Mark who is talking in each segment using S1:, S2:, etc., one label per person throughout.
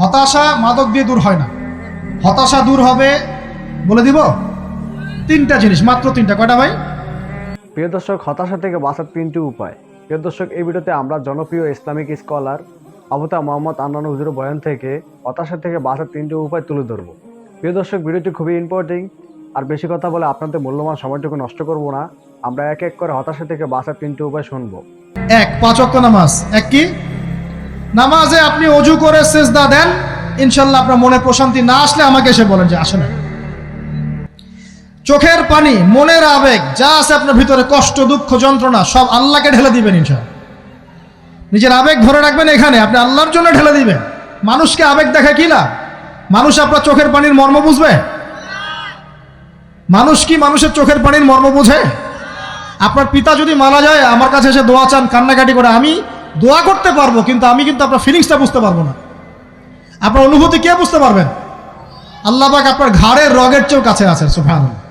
S1: হতাশা মাদক দিয়ে দূর হয় না। হতাশা দূর হবে, বলে দিব, তিনটা জিনিস, মাত্র তিনটা। কয়টা ভাই?
S2: প্রিয় দর্শক, হতাশা থেকে বাঁচার তিনটি উপায়। প্রিয় দর্শক, এই ভিডিওতে আমরা জনপ্রিয় ইসলামিক স্কলার আবুতা মোহাম্মদ আন্নান হুজুরের বয়ান থেকে হতাশা থেকে বাঁচার তিনটি উপায় তুলে ধরবো। প্রিয় দর্শক, ভিডিওটি খুবই ইম্পর্টেন্ট, আর বেশি কথা বলে আপনাদের মূল্যবান সময়টুকু নষ্ট করব না। আমরা এক এক করে হতাশা থেকে বাঁচার তিনটি উপায় শুনবো।
S1: এক, 5 ওয়াক্ত নামাজ। এক কি? নামাজে আপনি অজু করে সিজদা দেন, ইনশাল্লাহ আপনার মনে প্রশান্তি না আসলে আমাকে এসে বলেন যে আসে না। চোখের পানি, মনের আবেগ যা আছে আপনার ভিতরে, কষ্ট, দুঃখ, যন্ত্রণা, সব আল্লাহকে ঢেলে দিবেন ইনশাল্লাহ। নিজের আবেগ ধরে রাখবেন এখানে, আপনি আল্লাহর জন্য ঢেলে দিবেন। মানুষকে আবেগ দেখা কি লাভ? মানুষ আপনার চোখের পানির মর্ম বুঝবে? মানুষ কি মানুষের চোখের পানির মর্ম বুঝে? আপনার পিতা যদি মারা যায়, আমার কাছে এসে দোয়া চান, কান্নাকাটি করে, আমি দোয়া করতে পারবো, কিন্তু আমি কিন্তু আপনার ফিলিংসটা বুঝতে পারবো না। আপনার অনুভূতি কে বুঝতে পারবেন? আল্লাহ পাক আপনার ঘাড়ের রগের চেয়েও কাছে আছে। সুবহানাল্লাহ,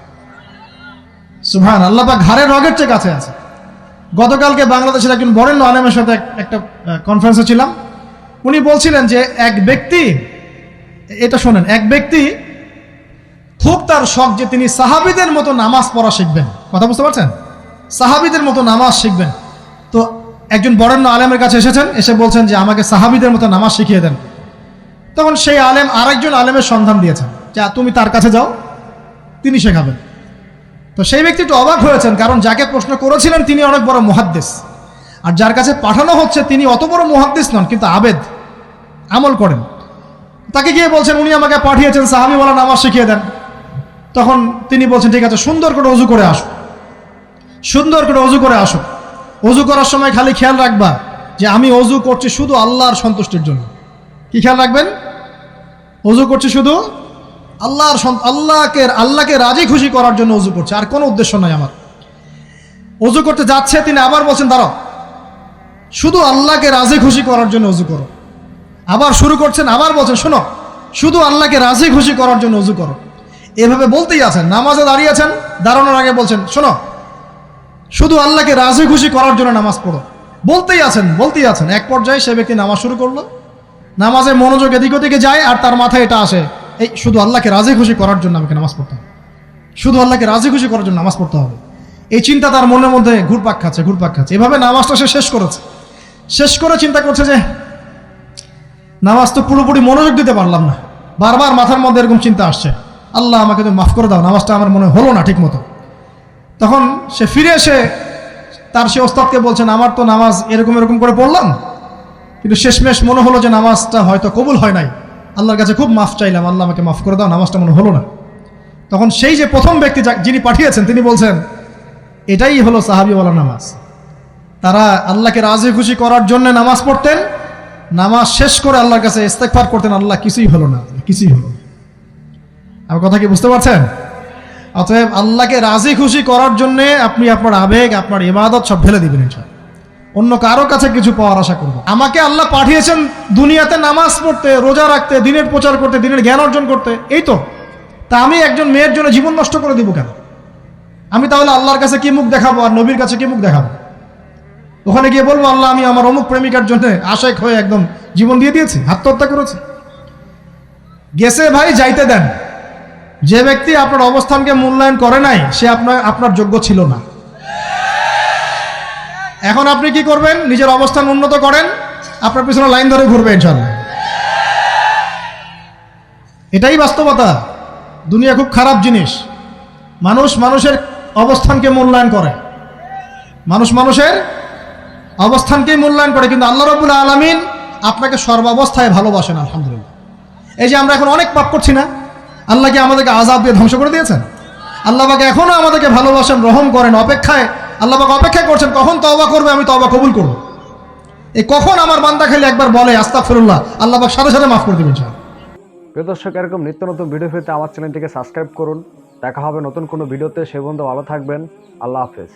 S1: সুবহানাল্লাহ, আল্লাহ পাক ঘাড়ের রগের চেয়ে কাছে আছে। গতকালকে বাংলাদেশের একজন বরেণ্য আলেমের সাথে একটা কনফারেন্সে ছিলাম। উনি বলছিলেন যে এক ব্যক্তি, এটা শোনেন, এক ব্যক্তি খুব তার শখ যে তিনি সাহাবীদের মতো নামাজ পড়া শিখবেন। কথা বুঝতে পারছেন? সাহাবীদের মতো নামাজ শিখবেন। তো একজন বরেণ্য আলেমের কাছে এসেছেন, এসে বলছেন যে আমাকে সাহাবীদের মতো নামাজ শিখিয়ে দেন। তখন সেই আলেম আরেকজন আলেমের সন্ধান দিয়েছেন, যে তুমি তার কাছে যাও, তিনি শেখাবেন। তো সেই ব্যক্তি একটু অবাক হয়েছেন, কারণ যাকে প্রশ্ন করেছিলেন তিনি অনেক বড় মুহাদ্দিস, আর যার কাছে পাঠানো হচ্ছে তিনি অত বড় মুহাদ্দিস নন, কিন্তু আবেদ, আমল করেন। তাকে গিয়ে বলছেন উনি আমাকে পাঠিয়েছেন সাহাবীওয়ালা নামাজ শিখিয়ে দেন। তখন তিনি বলছেন ঠিক আছে, সুন্দর করে অজু করে আসো, সুন্দর করে অজু করে আসো। অজু করার সময় খালি খেয়াল রাখবা যে আমি অজু করছি শুধু আল্লাহর সন্তুষ্টির জন্য। কি খেয়াল রাখবেন? অজু করছি শুধু আল্লাহকে রাজি খুশি করার জন্য অজু করছে, আর কোনো উদ্দেশ্য নাই আমার। অজু করতে যাচ্ছে, তিনি আবার বলছেন দাঁড়াও, শুধু আল্লাহকে রাজি খুশি করার জন্য অজু করো। আবার শুরু করছেন, আবার বলছেন শোনো, শুধু আল্লাহকে রাজি খুশি করার জন্য অজু করো। এভাবে বলতেই আছেন। নামাজে দাঁড়িয়েছেন, দাঁড়ানোর আগে বলছেন শোনো, শুধু আল্লাহকে রাজি খুশি করার জন্য নামাজ পড়ো। বলতেই আছেন। এক পর্যায়ে সে ব্যক্তি নামাজ শুরু করলো। নামাজে মনোযোগ এদিক ওদিকে যায়, আর তার মাথায় এটা আসে, এই শুধু আল্লাহকে রাজি খুশি করার জন্য আমাকে নামাজ পড়তে হবে, শুধু আল্লাহকে রাজি খুশি করার জন্য নামাজ পড়তে হবে। এই চিন্তা তার মনের মধ্যে ঘুরপাক খাচ্ছে। এভাবে নামাজটা সে শেষ করেছে। শেষ করে চিন্তা করছে যে নামাজ তো পুরোপুরি মনোযোগ দিতে পারলাম না। বারবার মাথার মধ্যে এরকম চিন্তা আসছে, আল্লাহ আমাকে তুমি মাফ করে দাও, নামাজটা আমার মনে হলো না ঠিক মতো। তখন সে ফিরে এসে তার সে ওস্তাদকে বলছেন, আমার তো নামাজ এরকম করে পড়লাম, কিন্তু শেষমেশ মনে হলো যে নামাজটা হয়তো কবুল হয় নাই। আল্লাহর কাছে খুব মাফ চাইলাম, আল্লাহ আমাকে মাফ করে দাও, নামাজটা মনে হলো না। তখন সেই যে প্রথম ব্যক্তি যিনি পাঠিয়েছেন তিনি বলছেন, এটাই হলো সাহাবীওয়ালা নামাজ। তারা আল্লাহকে রাজি খুশি করার জন্য নামাজ পড়তেন, নামাজ শেষ করে আল্লাহর কাছে ইস্তেগফার করতেন, আল্লাহ কিছুই হলো না, কিছুই হলো না। আমার কথা কি বুঝতে পারছেন? অতএব আল্লাহকে রাজি খুশি করার জন্য আপনি আপনার আবেগ, আপনার ইবাদত সব ফেলে দিবেন ইনশাআল্লাহ। অন্য কারো কাছে কিছু পাওয়ার আশা করবো। আমাকে আল্লাহ পাঠিয়েছেন দুনিয়াতে নামাজ পড়তে, রোজা রাখতে, দিনের প্রচার করতে, দিনের জ্ঞান অর্জন করতে, এই তো। তা আমি একজন মেয়ের জন্য জীবন নষ্ট করে দিব কেন? আমি তাহলে আল্লাহর কাছে কি মুখ দেখাবো, আর নবীর কাছে কি মুখ দেখাবো? ওখানে গিয়ে বলবো আল্লাহ আমি আমার অমুক প্রেমিকার জন্য আশেক হয়ে একদম জীবন দিয়ে দিয়েছি, আত্মহত্যা করেছি। গেছে ভাই, যাইতে দেন। যে ব্যক্তি আপনার অবস্থানকে মূল্যায়ন করে নাই, সে আপনার যোগ্য ছিল না। এখন আপনি কি করবেন? নিজের অবস্থান উন্নত করেন, আপনার পিছনে লাইন ধরে ঘুরবে ইনশাআল্লাহ। এটাই বাস্তবতা। দুনিয়া খুব খারাপ জিনিস। মানুষের অবস্থানকে মূল্যায়ন করে, মানুষের অবস্থানকেই মূল্যায়ন করে, কিন্তু আল্লাহ রাব্বুল আলামিন আপনাকে সর্বাবস্থায় ভালোবাসেন। আলহামদুলিল্লাহ। এই যে আমরা এখন অনেক পাপ করছি না, আল্লাহ কি আমাদেরকে আযাব দিয়ে ধ্বংস করে দিয়েছেন? আল্লাহ পাক এখনো আমাদেরকে ভালোবাসেন, রহম করেন, আল্লাহ পাক অপেক্ষায় করছেন কখন তওবা করবে, আমি তওবা কবুল করব। এই কখন আমার বান্দা খালি একবার বলে আস্তাগফিরুল্লাহ, আল্লাহ পাক সাথে সাথে মাফ করে দিবেন ইনশাআল্লাহ।
S2: প্রিয় দর্শক, এরকম নিত্য নতুন ভিডিও পেতে আমার চ্যানেলটিকে সাবস্ক্রাইব করুন। দেখা হবে নতুন কোনো ভিডিওতে। সে পর্যন্ত ভালো থাকবেন। আল্লাহ হাফেজ।